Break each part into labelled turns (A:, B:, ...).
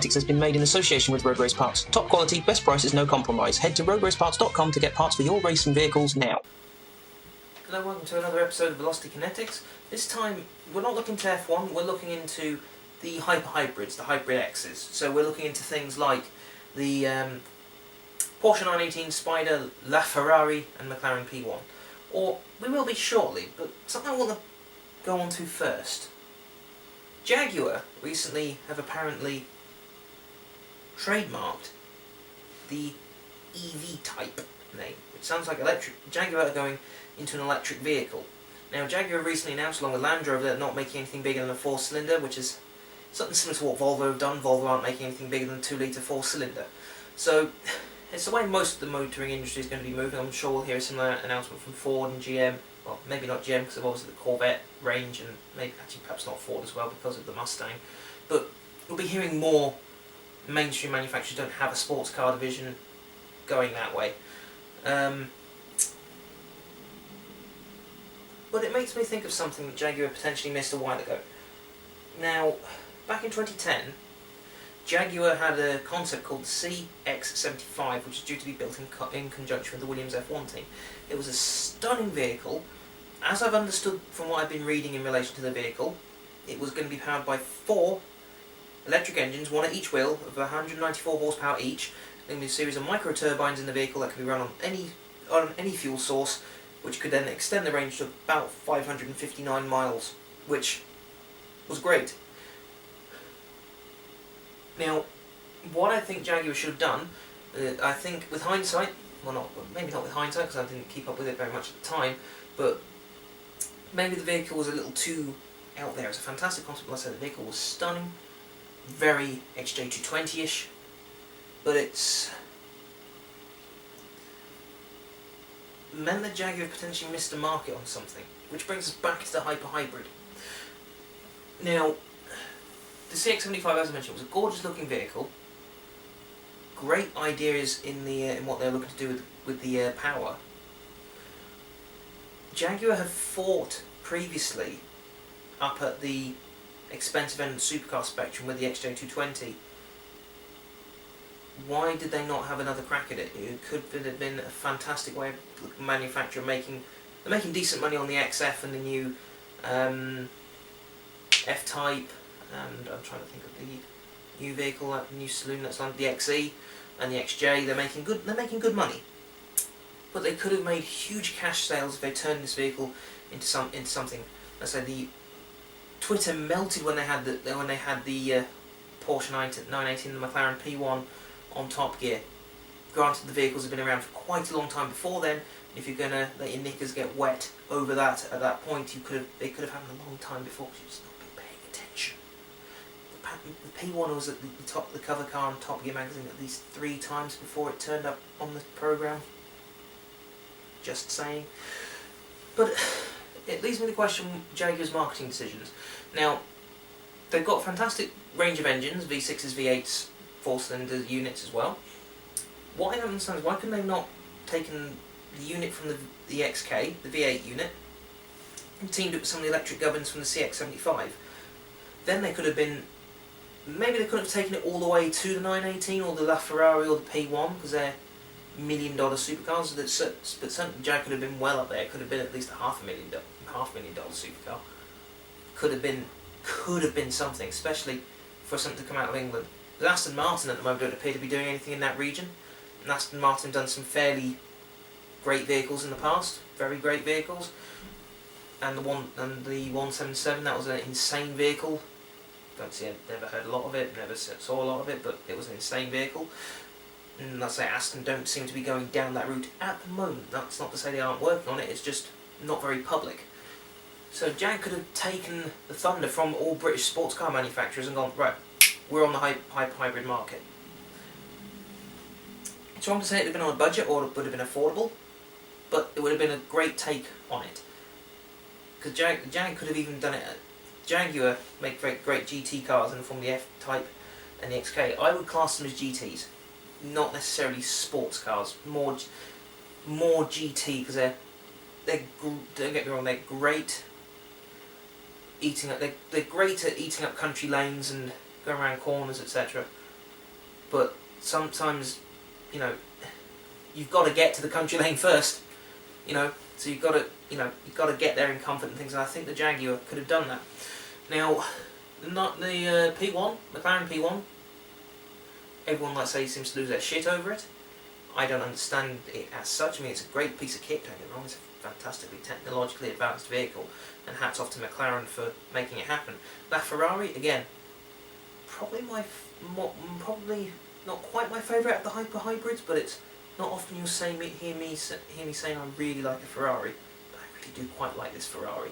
A: Kinetics has been made in association with Road Race Parts. Top quality, best prices, no compromise. Head to roadraceparts.com to get parts for your racing vehicles now.
B: Hello, welcome to another episode of Velocity Kinetics. This time, we're not looking to F1, we're looking into the hybrids, the Hybrid X's. So we're looking into things like the Porsche 918 Spider, LaFerrari and McLaren P1. Or, we will be shortly, but something I want to go on to first. Jaguar recently have apparently trademarked the EV type name, which sounds like electric. Jaguar are going into an electric vehicle. Now, Jaguar recently announced, along with Land Rover, they're not making anything bigger than a 4-cylinder, which is something similar to what Volvo have done. Volvo aren't making anything bigger than a 2-litre 4-cylinder. So, it's the way most of the motoring industry is going to be moving. I'm sure we'll hear a similar announcement from Ford and GM. Well, maybe not GM because of obviously the Corvette range, and maybe actually perhaps not Ford as well because of the Mustang. But we'll be hearing more mainstream manufacturers don't have a sports car division going that way. But it makes me think of something that Jaguar potentially missed a while ago. Now, back in 2010, Jaguar had a concept called the C-X75, which is due to be built in conjunction with the Williams F1 team. It was a stunning vehicle. As I've understood from what I've been reading in relation to the vehicle, it was going to be powered by 4 electric engines, one at each wheel, of 194 horsepower each. There will be a series of micro turbines in the vehicle that can be run on any fuel source, which could then extend the range to about 559 miles, which was great. Now, what I think Jaguar should have done, I think with hindsight, well, maybe not with hindsight because I didn't keep up with it very much at the time, but maybe the vehicle was a little too out there. It's a fantastic concept. Like I said, the vehicle was stunning, very XJ220-ish, but it's meant that Jaguar potentially missed the market on something, which brings us back to the hybrid. Now, the C-X75, as I mentioned, was a gorgeous looking vehicle. Great ideas in what they're looking to do with the power. Jaguar have fought previously up at the expensive end of the supercar spectrum with the XJ220. Why did they not have another crack at it? It could have been a fantastic way of manufacturer they're making decent money on the XF and the new F-Type, and I'm trying to think of the new vehicle, that new saloon that's on the XE and the XJ. They're making good money, but they could have made huge cash sales if they turned this vehicle into something. Let's say the Twitter melted when they had the Porsche 918 and the McLaren P1 on Top Gear. Granted, the vehicles have been around for quite a long time before then. If you're gonna let your knickers get wet over that at that point, they could have happened a long time before because you've just not been paying attention. The P1 was at the cover car on Top Gear magazine at least 3 times before it turned up on the program. Just saying. But it leads me to question Jaguar's marketing decisions. Now, they've got a fantastic range of engines, V6s, V8s, 4-cylinder units as well. What I don't understand is why couldn't they not taken the unit from the XK, the V8 unit, and teamed it with some of the electric gubbins from the CX75. Then they could have been, maybe they couldn't have taken it all the way to the 918 or the LaFerrari or the P1 because they're $1 million supercars. But certainly Jag could have been well up there. It could have been at least a $500,000 supercar. Could have been something, especially for something to come out of England. But Aston Martin at the moment don't appear to be doing anything in that region. And Aston Martin have done some fairly great vehicles in the past, very great vehicles. And the 177, that was an insane vehicle. Never heard a lot of it, never saw a lot of it, but it was an insane vehicle. And let's say Aston don't seem to be going down that route at the moment. That's not to say they aren't working on it, it's just not very public. So Jag could have taken the thunder from all British sports car manufacturers and gone, right, we're on the hybrid market. It's wrong to say it would have been on a budget or it would have been affordable, but it would have been a great take on it. Because Jag could have even done it. Jaguar make great GT cars in the form of the F-Type and the XK. I would class them as GTs, not necessarily sports cars. More GT because they're don't get me wrong, they're great eating up. They're great at eating up country lanes and going around corners, etc. but sometimes, you know, you've got to get to the country lane first, you know, so you've got to get there in comfort and things, and I think the Jaguar could have done that. Now, not the P1, McLaren P1, everyone, let's say, seems to lose their shit over it. I don't understand it as such. I mean, it's a great piece of kit, don't get me wrong, it's a fantastically technologically advanced vehicle, and hats off to McLaren for making it happen. That Ferrari, again, probably not quite my favourite of the hybrids, but it's not often you'll hear me saying I really like a Ferrari, but I really do quite like this Ferrari.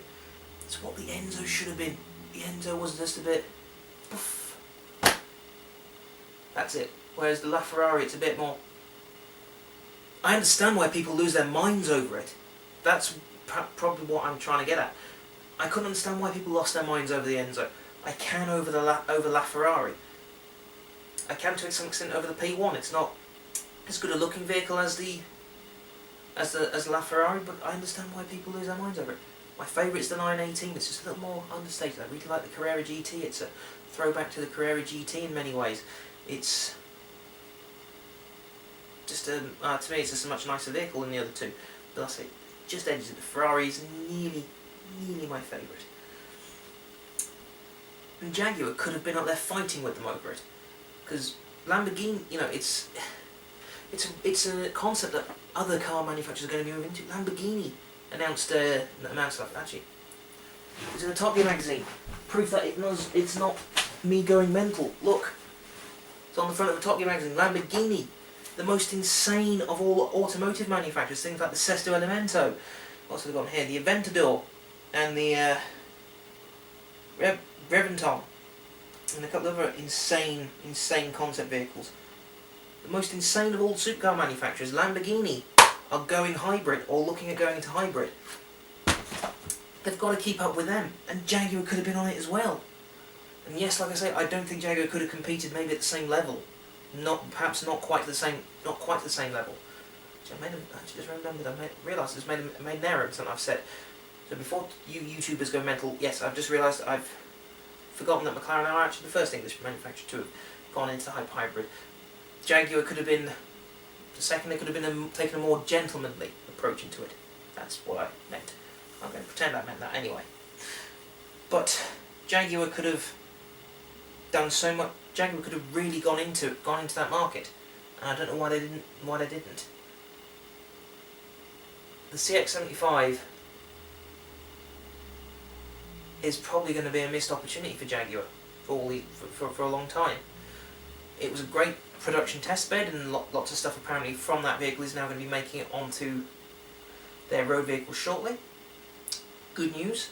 B: It's what the Enzo should have been. The Enzo was just a bit, poof. That's it. Whereas the LaFerrari, it's a bit more. I understand why people lose their minds over it. That's probably what I'm trying to get at. I couldn't understand why people lost their minds over the Enzo. I can over LaFerrari. I can to some extent over the P1. It's not as good a looking vehicle as LaFerrari, but I understand why people lose their minds over it. My favourite is the 918. It's just a little more understated. I really like the Carrera GT. It's a throwback to the Carrera GT in many ways. It's just to me, it's just a much nicer vehicle than the other two. But I say, just edges it. The Ferrari is nearly my favourite. And Jaguar could have been up there fighting with them over it, because Lamborghini, you know, it's a concept that other car manufacturers are going to be moving into. Lamborghini announced actually, it was in the Top Gear magazine, proof that it's not me going mental. Look, it's on the front of the Top Gear magazine. Lamborghini, the most insane of all automotive manufacturers, things like the Sesto Elemento, what's it got here, the Aventador, and the Reventon, and a couple of other insane concept vehicles. The most insane of all supercar manufacturers, Lamborghini, are going hybrid or looking at going into hybrid. They've got to keep up with them, and Jaguar could have been on it as well. And yes, like I say, I don't think Jaguar could have competed maybe at the same level, perhaps not quite the same level. I just remembered, I realised I just made an error in something I've said. So before you YouTubers go mental, yes, I've just realised I've forgotten that McLaren are actually the first English manufacturer to have gone into the hybrid. Jaguar could have been the second. They could have been taken a more gentlemanly approach into it. That's what I meant. I'm going to pretend I meant that anyway. But Jaguar could have done so much. Jaguar could have really gone into that market, and I don't know why they didn't. The C-X75 is probably going to be a missed opportunity for Jaguar for a long time. It was a great production test bed, and lots of stuff apparently from that vehicle is now going to be making it onto their road vehicle shortly. Good news.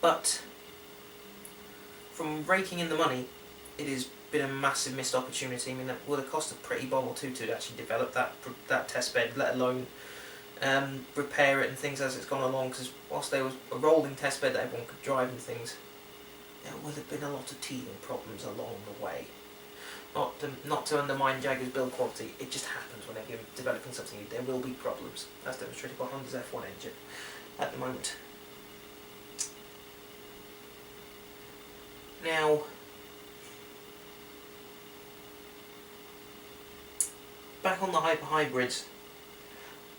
B: But from raking in the money, it has been a massive missed opportunity. I mean, that would have cost a pretty bomb or two to actually develop that test bed, let alone repair it and things as it's gone along, because whilst there was a rolling test bed that everyone could drive and things, there would have been a lot of teething problems along the way. Not to undermine Jaguar's build quality, it just happens whenever you're developing something new. There will be problems. That's demonstrated by Honda's F1 engine at the moment. Now, back on the hybrids,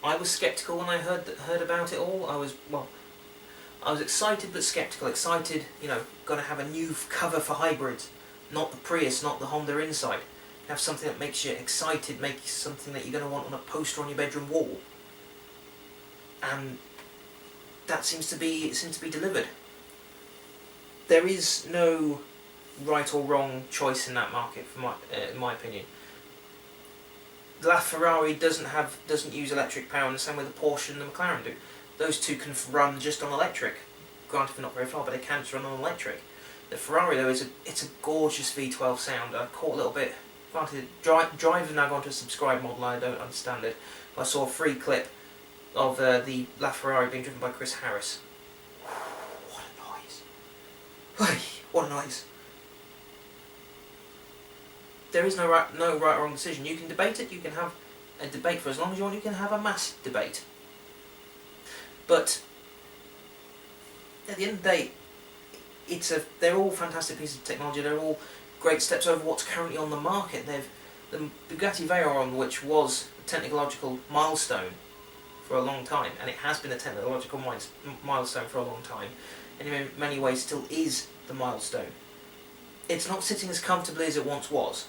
B: I was sceptical when I heard about it all. I was excited but sceptical. Excited, going to have a new cover for hybrids, not the Prius, not the Honda Insight. Have something that makes you excited, make something that you're going to want on a poster on your bedroom wall. And that seems to be delivered. There is no right or wrong choice in that market, in my opinion. The LaFerrari doesn't use electric power in the same way the Porsche and the McLaren do. Those two can run just on electric. Granted, they're not very far, but they can just run on electric. The Ferrari, though, it's a gorgeous V12 sound. I caught a little bit. Granted, Drive have now gone to a subscribe model. I don't understand it. I saw a free clip of the LaFerrari being driven by Chris Harris. What a noise! What a noise! There is no right or wrong decision. You can debate it. You can have a debate for as long as you want. You can have a mass debate. But at the end of the day, they're all fantastic pieces of technology. They're all great steps over what's currently on the market. The Bugatti Veyron, which was a technological milestone for a long time, and it has been a technological milestone for a long time, and in many ways still is the milestone. It's not sitting as comfortably as it once was,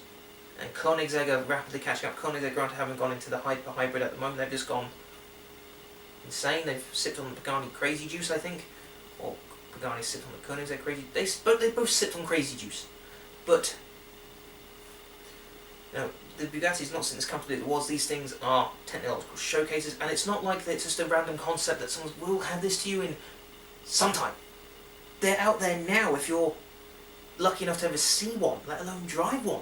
B: and Koenigsegg are rapidly catching up. Koenigsegg haven't gone into the hybrid at the moment, they've just gone insane. They've sipped on the Pagani crazy juice, I think, or Pagani sipped on the Koenigsegg crazy. They both sipped on crazy juice, but the Bugatti is not sitting as comfortably as it was. These things are technological showcases, and it's not like it's just a random concept that someone will have this to you in sometime. They're out there now if you're lucky enough to ever see one, let alone drive one.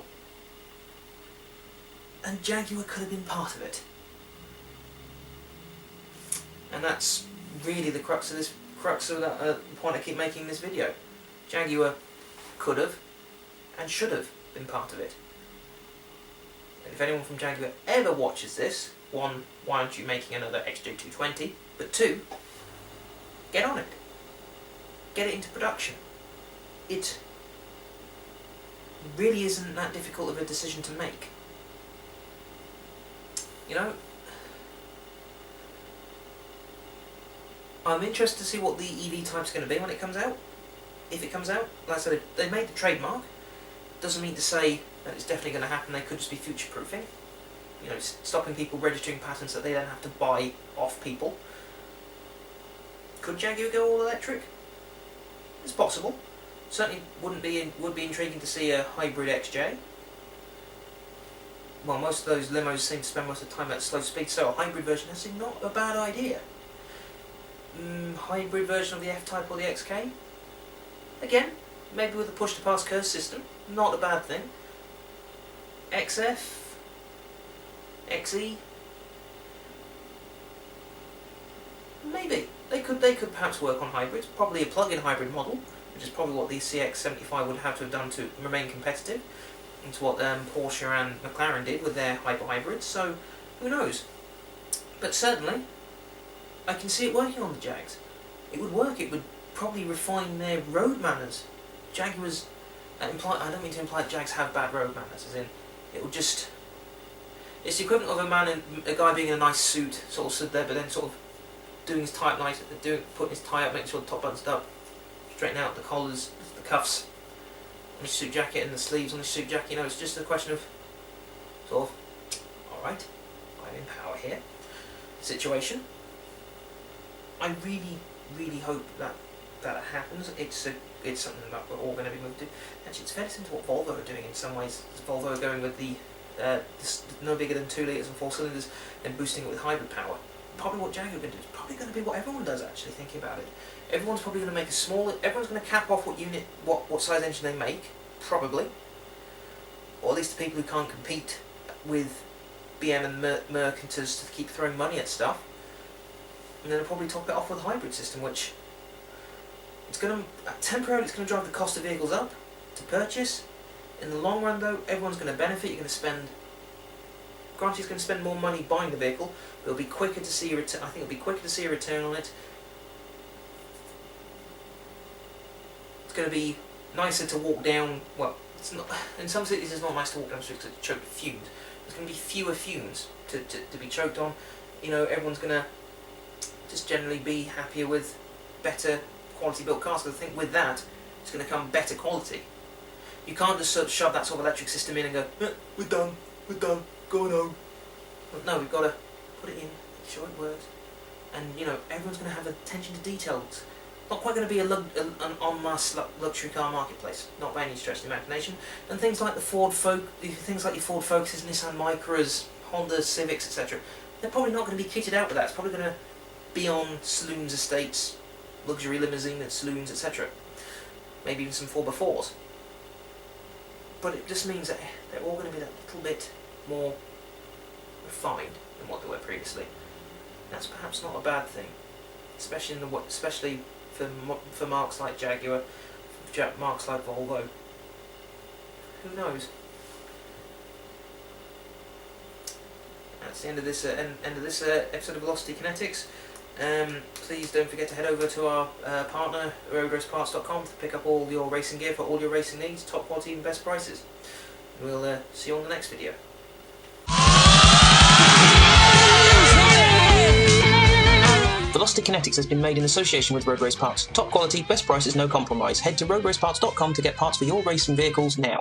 B: And Jaguar could have been part of it. And that's really the crux of that point I keep making in this video. Jaguar could have and should have been part of it. And if anyone from Jaguar ever watches this, one, why aren't you making another XJ220? But two, get on it. Get it into production. It really isn't that difficult of a decision to make. You know, I'm interested to see what the EV type's going to be when it comes out. If it comes out, like I said, they made the trademark. Doesn't mean to say that it's definitely going to happen. They could just be future-proofing. You know, stopping people registering patents that they then have to buy off people. Could Jaguar go all electric? It's possible. Certainly would be intriguing to see a hybrid XJ. Well, most of those limos seem to spend most of the time at slow speed, so a hybrid version is not a bad idea. Hybrid version of the F-Type or the XK? Again, maybe with a push-to-pass curve system, not a bad thing. XF? XE? Maybe. They could perhaps work on hybrids, probably a plug-in hybrid model, which is probably what the C-X75 would have to have done to remain competitive. Into what Porsche and McLaren did with their hybrids, so who knows? But certainly, I can see it working on the Jags. It would work, it would probably refine their road manners. Jaguars, I don't mean to imply that Jags have bad road manners, as in, it would just, it's the equivalent of a guy being in a nice suit, sort of stood there, but then sort of doing his tie up nice, putting his tie up, making sure the top button's up, straightening out the collars, the cuffs, on his suit jacket and the sleeves on his suit jacket. You know, it's just a question of sort of, alright, I'm in power here situation. I really hope that happens. It's something that we're all going to be moved to. Actually, it's fairly similar to what Volvo are doing in some ways. Volvo are going with the no bigger than 2 litres and 4 cylinders and boosting it with hybrid power. Probably what Jaguar are going to do. It's probably going to be what everyone does, actually, thinking about it. Everyone's probably going to make a smaller, everyone's going to cap off what size engine they make, probably. Or at least the people who can't compete with BM and Merc to keep throwing money at stuff. And then they'll probably top it off with a hybrid system, which temporarily it's going to drive the cost of vehicles up to purchase. In the long run though, everyone's going to benefit. You're going to spend, granted, you're going to spend more money buying the vehicle, but it'll be quicker to see a return. I think it'll be quicker to see a return on it. It's going to be nicer to walk down. Well, it's not. In some cities, it's not nice to walk down streets because it's choked with fumes. There's going to be fewer fumes to be choked on. You know, everyone's going to just generally be happier with better quality built cars. Because I think with that, it's going to come better quality. You can't just sort of shove that sort of electric system in and go, we're done, going home. But no, we've got to put it in, make sure it works. And, you know, everyone's going to have attention to details. Not quite going to be an en masse luxury car marketplace, not by any stretch of the imagination. And things like your Ford Focuses, Nissan Micras, Honda Civics, etc., they're probably not going to be kitted out with that. It's probably going to be on saloons, estates, luxury limousine at saloons, etc. Maybe even some 4x4s. But it just means that they're all going to be that little bit more refined than what they were previously. That's perhaps not a bad thing, especially for marques like Jaguar, marques like Volvo. Who knows? That's the end of this episode of Velocity Kinetics. Please don't forget to head over to our partner, roadraceparts.com, to pick up all your racing gear for all your racing needs, top quality and best prices. We'll see you on the next video.
A: Velocity Kinetics has been made in association with Road Race Parts. Top quality, best prices, no compromise. Head to roadraceparts.com to get parts for your racing vehicles now.